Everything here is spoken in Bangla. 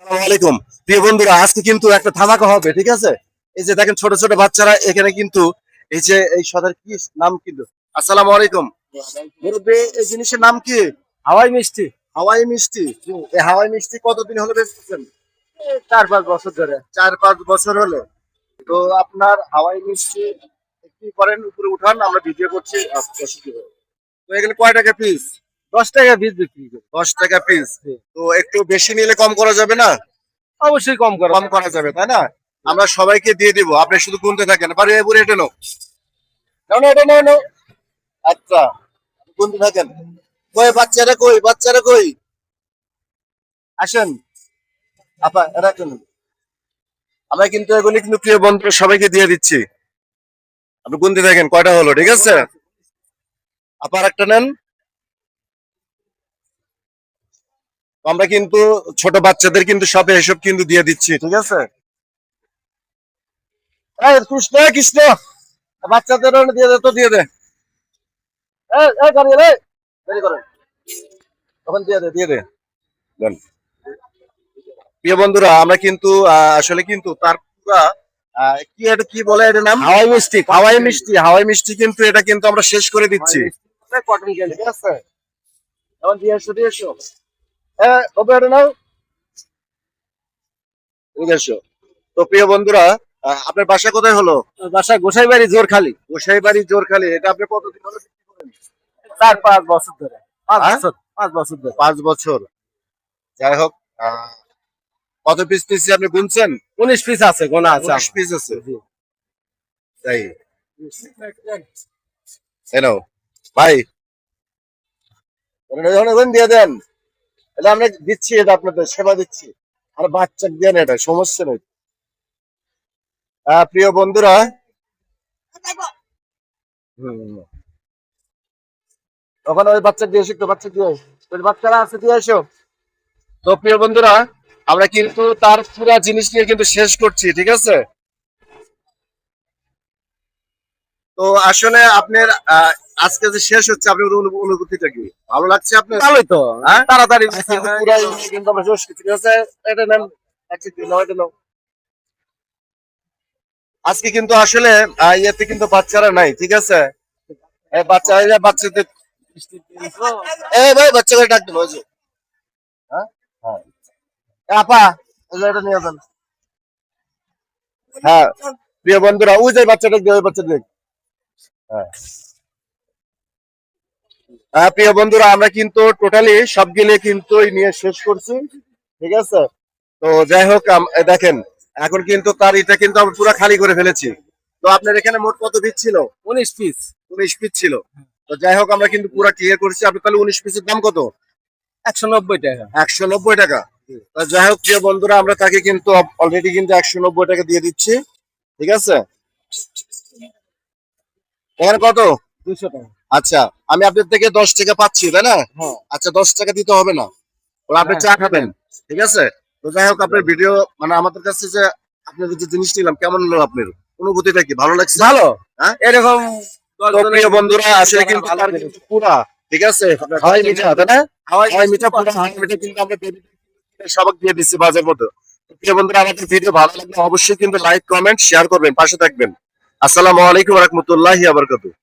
আসসালামু আলাইকুম প্রিয় বন্ধুরা, আজকে কিন্তু একটা ধামাকা হবে, ঠিক আছে? এই যে দেখেন ছোট ছোট বাচ্চারা এখানে কিন্তু এই যে এই সদের কি নাম কিন্তু আসসালামু আলাইকুম মুরব্বি, এই জিনিসের নাম কি? হাওয়াই মিষ্টি। হাওয়াই মিষ্টি। এই হাওয়াই মিষ্টি কতদিন হলো বেচতেছেন? 4-5 বছর ধরে। 4-5 বছর হলো। তো আপনার হাওয়াই মিষ্টি কি করেন, উপরে উঠান, আমরা ভিডিও করছি। তো এখানে কয় টাকা পিস? 10 টাকা পিস বিক্রি করি। 10 টাকা পিস। তো একটু বেশি নিলে কম করা যাবে না? অবশ্যই কম করো। কম করা যাবে, তাই না? আমরা সবাইকে দিয়ে দিব, আপনি শুধু গুনতে থাকেন। পারে পুরো এটা নাও, নাও না, এটা নাও নাও। আচ্ছা, গুনতে থাকেন। কই বাচ্চারা, কই বাচ্চারা, কই আসেন আপা, রাখেন। আমরা কিন্তু এগুলি কিন্তু প্রিয় বন্ধু সবাইকে দিয়ে দিচ্ছি। আপনি গুনতে থাকেন কয়টা হলো, ঠিক আছে? আপা একটা নেন। আমরা কিন্তু ছোট বাচ্চাদের কিন্তু সবে এসব কিন্তু দিয়ে দিচ্ছি, ঠিক আছে? এই কৃষ্ণ কৃষ্ণ, বাচ্চাদের দিয়ে দে, তো দিয়ে দে। এই গাড়ি রে, দেরি করেন, তখন দিয়ে দে, দিয়ে দে। দেন। প্রিয় বন্ধুরা, আমরা কিন্তু আসলে কিন্তু তার পুরা কি এটা কি বলে, এটার নাম হাওয়াই মিষ্টি। হাওয়াই মিষ্টি। হাওয়াই মিষ্টি কিন্তু এটা কিন্তু আমরা শেষ করে দিচ্ছি, কটন ক্যান্ডি। ঠিক আছে? এখন দিয়ে এসো, দিয়ে এসো। ওপরে এটা নাও, দিয়ে এসো। তো প্রিয় বন্ধুরা, আপনার বাসা কোথায় হলো? বাসা গোসাইবাড়ি জোরখালি। গোসাইবাড়ি জোরখালি। এটা আপনি কতদিন হলো বিক্রি করেন? 4-5 বছর ধরে। 5 হ্যাঁ? বছর। 5 বছর ধরে। 5 বছর। যাই হোক, কত পিস নিচ্ছি আপনি গুনছেন? 19 পিস আছে, গোনা আছে। 19 পিস আছে। তাই এনো ভাই, দিয়ে দেন। এটা আমরা দিচ্ছি, এটা আপনাদের সেবা দিচ্ছি। আর বাচ্চা দেন, এটা সমস্যা নেই। প্রিয় বন্ধুরা, তখন ওই বাচ্চা দিয়ে এসো, বাচ্চা দিয়ে ওই বাচ্চারা আছে, দিয়ে এসো। তো প্রিয় বন্ধুরা, আমরা কিন্তু তার পুরা জিনিস নিয়ে কিন্তু শেষ করছি, ঠিক আছে? তো আসলে আপনার আজকে যে শেষ হচ্ছে, আপনার অনুভূতিটা কি? ভালো লাগছে আপনার? ভালোই তো। হ্যাঁ, তাড়াতাড়ি পুরাই কিন্তু আমরা শেষ করছি, ঠিক আছে? এটা নেন, আচ্ছা নাও, এটা নাও। আজকে কিন্তু আসলে ইয়েতে কিন্তু বাচ্চারা নাই, ঠিক আছে? বাচ্চাদের এই ভাই, বাচ্চাকে ডাক দেবো, ওই যে। হ্যাঁ হ্যাঁ, আপা এটা নিয়ে যান। হ্যাঁ প্রিয় বন্ধুরা, ওই যে বাচ্চাটা দিয়ে, ওই বাচ্চাটা দেখ। হ্যাঁ হ্যাঁ প্রিয় বন্ধুরা, আমরা কিন্তু টোটালি সবগুলো কিন্তু নিয়ে শেষ করছি, ঠিক আছে? তো যাই হোক, দেখেন এখন কিন্তু তার এটা কিন্তু আমরা পুরো খালি করে ফেলেছি। তো আপনার এখানে মোট কত পিস ছিল? 19 পিস। 19 পিস ছিল। তো যাই হোক, আমরা কিন্তু পুরো ক্লিয়ার করছি। আপনি তাহলে 19 পিসের দাম কত? 190 টাকা। 190 টাকা। তো যাই হোক প্রিয় বন্ধুরা, আমরা তাকে কিন্তু অলরেডি কিন্তু 190 টাকা দিয়ে দিচ্ছি, ঠিক আছে? এখানে কত? 200 টাকা। আচ্ছা, আমি আপনার থেকে 10 টাকা পাচ্ছি, তাই না? আচ্ছা, 10 টাকা দিতে হবে না, ওরা আপনি চা খাবেন, ঠিক আছে? তো যাই হোক, আপনার ভিডিও মানে আমাদের কাছে যে আপনার যে জিনিস নিলাম, কেমন হলো আপনার অনুভূতিটা কি? ভালো লাগছে? ভালো। হ্যাঁ, এরকম তো প্রিয় বন্ধুরা, আসলে কিন্তু তার কিন্তু পুরা, ঠিক আছে, হাওয়াই মিঠা, তাই না? হাওয়াই মিঠা, পুরা হাওয়াই মিঠা কিন্তু আমরা সবাই দিয়ে দিচ্ছি বাজার মতো। প্রিয় বন্ধুরা, আমাদের ভিডিও ভালো লাগলে অবশ্যই কিন্তু লাইক, কমেন্ট, শেয়ার করবেন, পাশে থাকবেন। আসসালামু আলাইকুম ওয়া রাহমাতুল্লাহি ওয়া বারাকাতুহু।